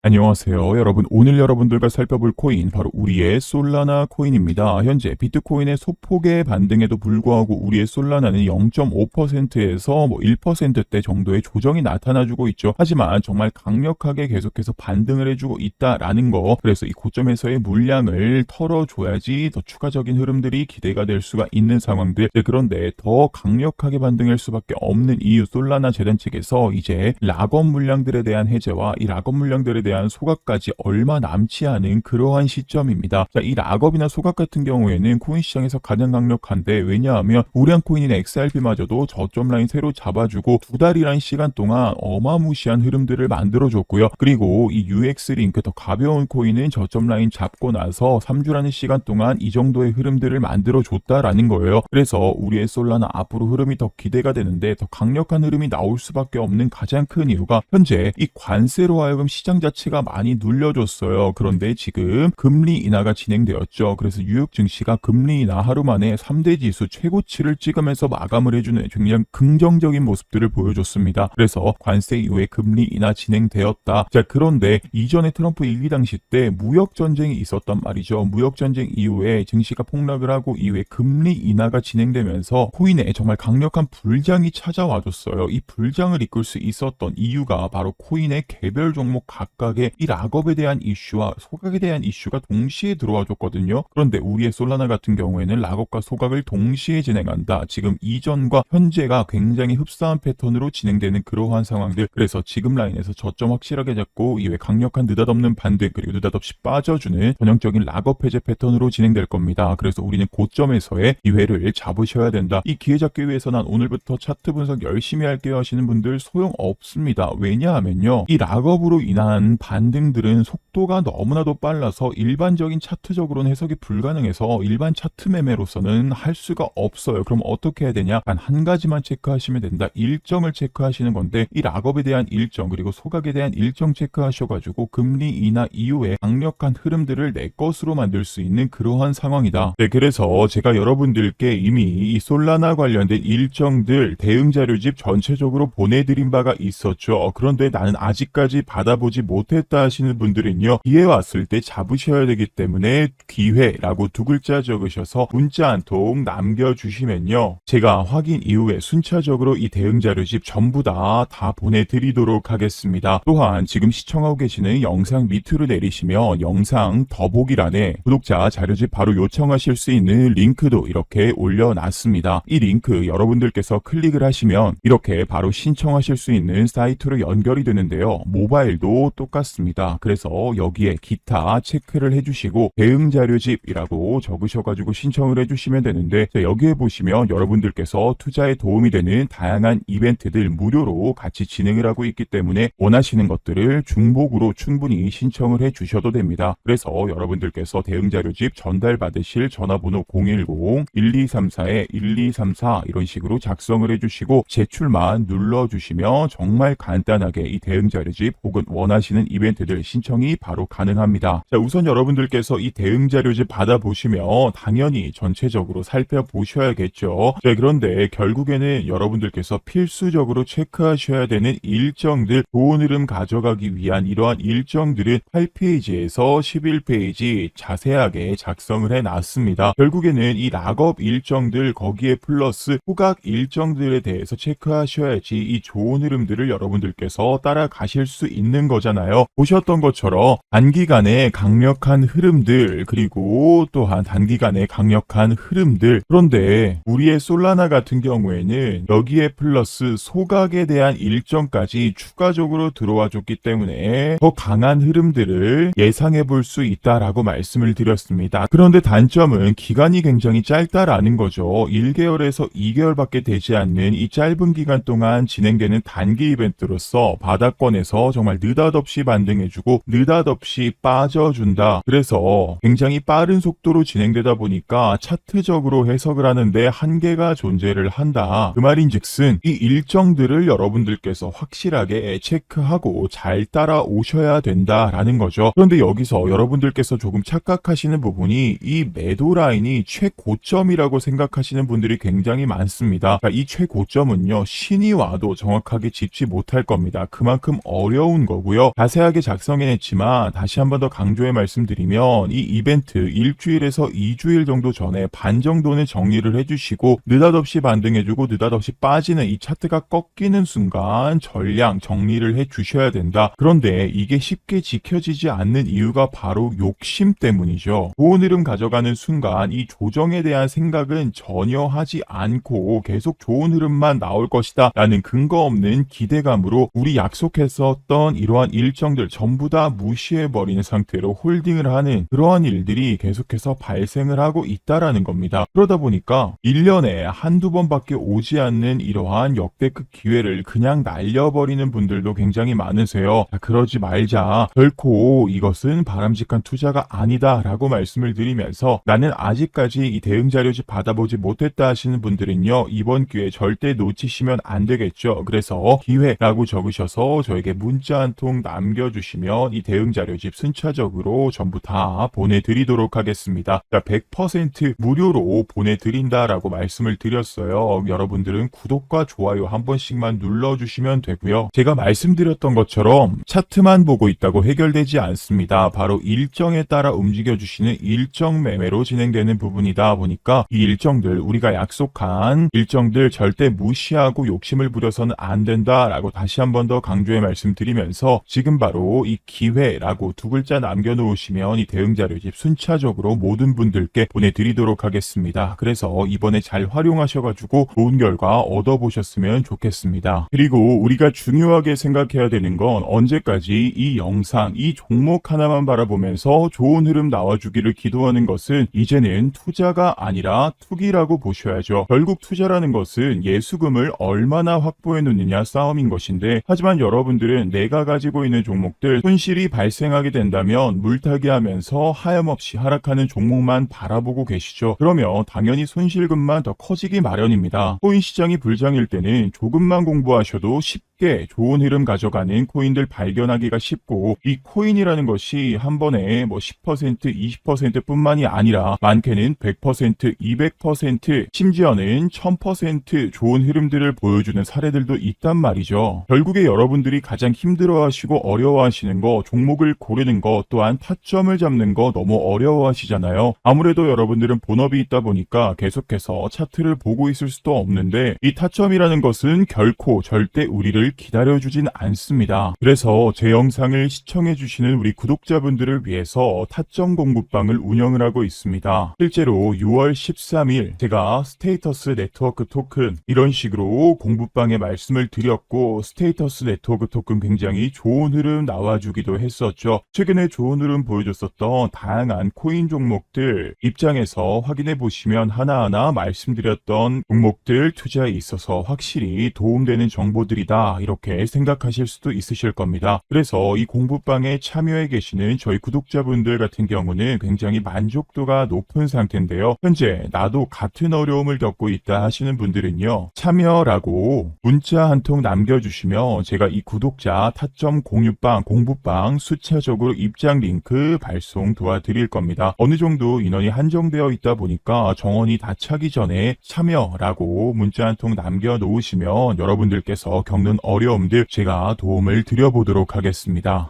안녕하세요. 여러분, 오늘 여러분들과 살펴볼 코인 바로 우리의 솔라나 코인입니다. 현재 비트코인의 소폭의 반등에도 불구하고 우리의 솔라나는 0.5%에서 1%대 정도의 조정이 나타나주고 있죠. 하지만 정말 강력하게 계속해서 반등을 해주고 있다라는 거, 그래서 이 고점에서의 물량을 털어줘야지 더 추가적인 흐름들이 기대가 될 수가 있는 상황들. 그런데 더 강력하게 반등할 수밖에 없는 이유, 솔라나 재단 측에서 이제 락업 물량들에 대한 해제와 이 락업 물량들에 대한 소각까지 얼마 남지 않은 그러한 시점입니다. 자, 이 락업이나 소각 같은 경우에는 코인 시장에서 가장 강력한데, 왜냐하면 우량 코인인 XRP마저도 저점 라인 새로 잡아주고 2달이라는 시간 동안 어마무시한 흐름들을 만들어줬고요. 그리고 이 UX 링크 더 가벼운 코인은 저점 라인 잡고 나서 3주라는 시간 동안 이 정도의 흐름들을 만들어줬다라는 거예요. 그래서 우리의 솔라나 앞으로 흐름이 더 기대가 되는데, 더 강력한 흐름이 나올 수밖에 없는 가장 큰 이유가 현재 이 관세로 하여금 시장 자체가 많이 눌려줬어요. 그런데 지금 금리 인하가 진행되었죠. 그래서 뉴욕 증시가 금리 인하 하루 만에 3대 지수 최고치를 찍으면서 마감을 해주는 굉장히 긍정적인 모습들을 보여줬습니다. 그래서 관세 이후에 금리 인하 진행되었다. 자, 그런데 이전에 트럼프 일기 당시 때 무역 전쟁이 있었단 말이죠. 무역 전쟁 이후에 증시가 폭락을 하고 이후에 금리 인하가 진행되면서 코인에 정말 강력한 불장이 찾아와줬어요. 이 불장을 이끌 수 있었던 이유가 바로 코인의 개별 종목 각각의 이 락업에 대한 이슈와 소각에 대한 이슈가 동시에 들어와 줬거든요. 그런데 우리의 솔라나 같은 경우에는 락업과 소각을 동시에 진행한다. 지금 이전과 현재가 굉장히 흡사한 패턴으로 진행되는 그러한 상황들. 그래서 지금 라인에서 저점 확실하게 잡고 이후에 강력한 느닷없는 반등, 그리고 느닷없이 빠져주는 전형적인 락업 해제 패턴으로 진행될 겁니다. 그래서 우리는 고점에서의 기회를 잡으셔야 된다. 이 기회 잡기 위해서 난 오늘부터 차트 분석 열심히 할게요 하시는 분들 소용없습니다. 왜냐하면요, 이 락업으로 인한 반등들은 속도가 너무나도 빨라서 일반적인 차트적으로는 해석이 불가능해서 일반 차트 매매로서는 할 수가 없어요. 그럼 어떻게 해야 되냐? 단 한 가지만 체크하시면 된다. 일정을 체크하시는 건데, 이 락업에 대한 일정 그리고 소각에 대한 일정 체크하셔가지고 금리 인하 이후에 강력한 흐름들을 내 것으로 만들 수 있는 그러한 상황이다. 네, 그래서 제가 여러분들께 이미 이 솔라나 관련된 일정들 대응 자료집 전체적으로 보내드린 바가 있었죠. 그런데 나는 아직까지 받아보지 못했다 하시는 분들은요, 기회 왔을 때 잡으셔야 되기 때문에 기회라고 2글자 적으셔서 문자 한 통 남겨주시면요, 제가 확인 이후에 순차적으로 이 대응 자료집 전부 다 보내드리도록 하겠습니다. 또한 지금 시청하고 계시는 영상 밑으로 내리시면 영상 더보기란에 구독자 자료집 바로 요청하실 수 있는 링크도 이렇게 올려놨습니다. 이 링크 여러분들께서 클릭을 하시면 이렇게 바로 신청하실 수 있는 사이트로 연결이 되는데요. 모바일도 똑같습니다. 그래서 여기에 기타 체크를 해주시고 대응 자료집이라고 적으셔가지고 신청을 해주시면 되는데, 여기에 보시면 여러분들께서 투자에 도움이 되는 다양한 이벤트들 무료로 같이 진행을 하고 있기 때문에 원하시는 것들을 중복으로 충분히 신청을 해주셔도 됩니다. 그래서 여러분들께서 대응 자료집 전달 받으실 전화번호 010-1234-1234 이런 식으로 작성을 해주시고 제출만 눌러주시면 정말 간단하게 이 대응 자료집 혹은 원하시는 이벤트들 신청이 바로 가능합니다. 자, 우선 여러분들께서 이 대응 자료집 받아보시면 당연히 전체적으로 살펴보셔야겠죠. 자, 그런데 결국에는 여러분들께서 필수적으로 체크하셔야 되는 일정들, 좋은 흐름 가져가기 위한 이러한 일정들은 8페이지에서 11페이지 자세하게 작성을 해놨습니다. 결국에는 이 락업 일정들, 거기에 플러스 후각 일정들에 대해서 체크하셔야지 이 좋은 흐름들을 여러분들께서 따라가실 수 있는 거잖아요. 보셨던 것처럼 단기간에 강력한 흐름들, 그리고 또한 단기간에 강력한 흐름들, 그런데 우리의 솔라나 같은 경우에는 여기에 플러스 소각에 대한 일정까지 추가적으로 들어와 줬기 때문에 더 강한 흐름들을 예상해 볼 수 있다라고 말씀을 드렸습니다. 그런데 단점은 기간이 굉장히 짧다라는 거죠. 1개월에서 2개월밖에 되지 않는 이 짧은 기간 동안 진행되는 단기 이벤트로서 바닥권에서 정말 느닷없이 반등해주고 느닷없이 빠져준다. 그래서 굉장히 빠른 속도로 진행되다 보니까 차트적으로 해석을 하는데 한계가 존재를 한다. 그 말인즉슨 이 일정들을 여러분들께서 확실하게 체크하고 잘 따라오셔야 된다라는 거죠. 그런데 여기서 여러분들께서 조금 착각하시는 부분이 이 매도 라인이 최고점이라고 생각하시는 분들이 굉장히 많습니다. 이 최고점은요, 신이 와도 정확하게 짚지 못할 겁니다. 그만큼 어려운 거고요. 자세하게 작성해냈지만 다시 한 번 더 강조해 말씀드리면 이 이벤트 일주일에서 2주일 정도 전에 반 정도는 정리를 해주시고 느닷없이 반등해주고 느닷없이 빠지는 이 차트가 꺾이는 순간 전량 정리를 해주셔야 된다. 그런데 이게 쉽게 지켜지지 않는 이유가 바로 욕심 때문이죠. 좋은 흐름 가져가는 순간 이 조정에 대한 생각은 전혀 하지 않고 계속 좋은 흐름만 나올 것이다 라는 근거 없는 기대감으로 우리 약속했었던 이러한 일정들 전부 다 무시해버리는 상태로 홀딩을 하는 그러한 일들이 계속해서 발생을 하고 있다라는 겁니다. 그러다 보니까 1년에 한두 번밖에 오지 않는 이러한 역대급 기회를 그냥 날려버리는 분들도 굉장히 많으세요. 그러지 말자. 결코 이것은 바람직한 투자가 아니다 라고 말씀을 드리면서 나는 아직까지 이 대응자료집 받아보지 못했다 하시는 분들은요, 이번 기회 절대 놓치시면 안 되겠죠. 그래서 기회라고 적으셔서 저에게 문자 한 통 남겨주시면 이 대응자료집 순차적으로 전부 다 보내드리도록 하겠습니다. 100% 무료로 보내드린다라고 말씀을 드렸어요. 여러분들은 구독과 좋아요 한 번씩만 눌러주시면 되고요. 제가 말씀드렸던 것처럼 차트만 보고 있다고 해결되지 않습니다. 바로 일정에 따라 움직여주시는 일정 매매로 진행되는 부분이다 보니까 이 일정들, 우리가 약속한 일정들 절대 무시하고 욕심을 부려서는 안 된다라고 다시 한 번 더 강조해 말씀드리면서 지금 바로 이 기회라고 두 글자 남겨놓으시면 이 대응자료집 순차적으로 모든 분들께 보내드리도록 하겠습니다. 그래서 이번에 잘 활용하셔가지고 좋은 결과 얻어보셨으면 좋겠습니다. 그리고 우리가 중요하게 생각해야 되는 건 언제까지 이 영상, 이 종목 하나만 바라보면서 좋은 흐름 나와주기를 기도하는 것은 이제는 투자가 아니라 투기라고 보셔야죠. 결국 투자라는 것은 예수금을 얼마나 확보해 놓느냐 싸움인 것인데, 하지만 여러분들은 내가 가지고 있는 종목들 손실이 발생하게 된다면 물타기 하면서 하염없이 하락하는 종목만 바라보고 계시죠. 그러면 당연히 손실금만 더 커지기 마련입니다. 코인 시장이 불장일 때는 조금만 공부하셔도 쉽게 좋은 흐름 가져가는 코인들 발견하기가 쉽고, 이 코인이라는 것이 한 번에 10%, 20% 뿐만이 아니라 많게는 100%, 200%, 심지어는 1000% 좋은 흐름들을 보여주는 사례들도 있단 말이죠. 결국에 여러분들이 가장 힘들어하시고 어려워하시는 거, 종목을 고르는 거, 또한 타점을 잡는 거 너무 어려워하시잖아요. 아무래도 여러분들은 본업이 있다 보니까 계속해서 차트를 보고 있을 수도 없는데, 이 타점이라는 것은 결코 절대 우리를 기다려주진 않습니다. 그래서 제 영상을 시청해주시는 우리 구독자분들을 위해서 타점 공부방을 운영을 하고 있습니다. 실제로 6월 13일 제가 스테이터스 네트워크 토큰 이런 식으로 공부방에 말씀을 드렸고, 스테이터스 네트워크 토큰 굉장히 좋은 흐름 나와주기도 했었죠. 최근에 좋은 흐름 보여줬었던 다양한 코인 종목들 입장에서 확인해 보시면 하나하나 말씀드렸던 종목들 투자에 있어서 확실히 도움되는 정보들이다, 이렇게 생각하실 수도 있으실 겁니다. 그래서 이 공부방에 참여해 계시는 저희 구독자분들 같은 경우는 굉장히 만족도가 높은 상태인데요. 현재 나도 같은 어려움을 겪고 있다 하시는 분들은요, 참여라고 문자 한 통 남겨주시면 제가 이 구독자 타점 공유방, 공부방 수차적으로 입장 링크 발송 도와드릴 겁니다. 어느 정도 인원이 한정되어 있다 보니까 정원이 다 차기 전에 참여라고 문자 한 통 남겨놓으시면 여러분들께서 겪는 어려움들 제가 도움을 드려보도록 하겠습니다.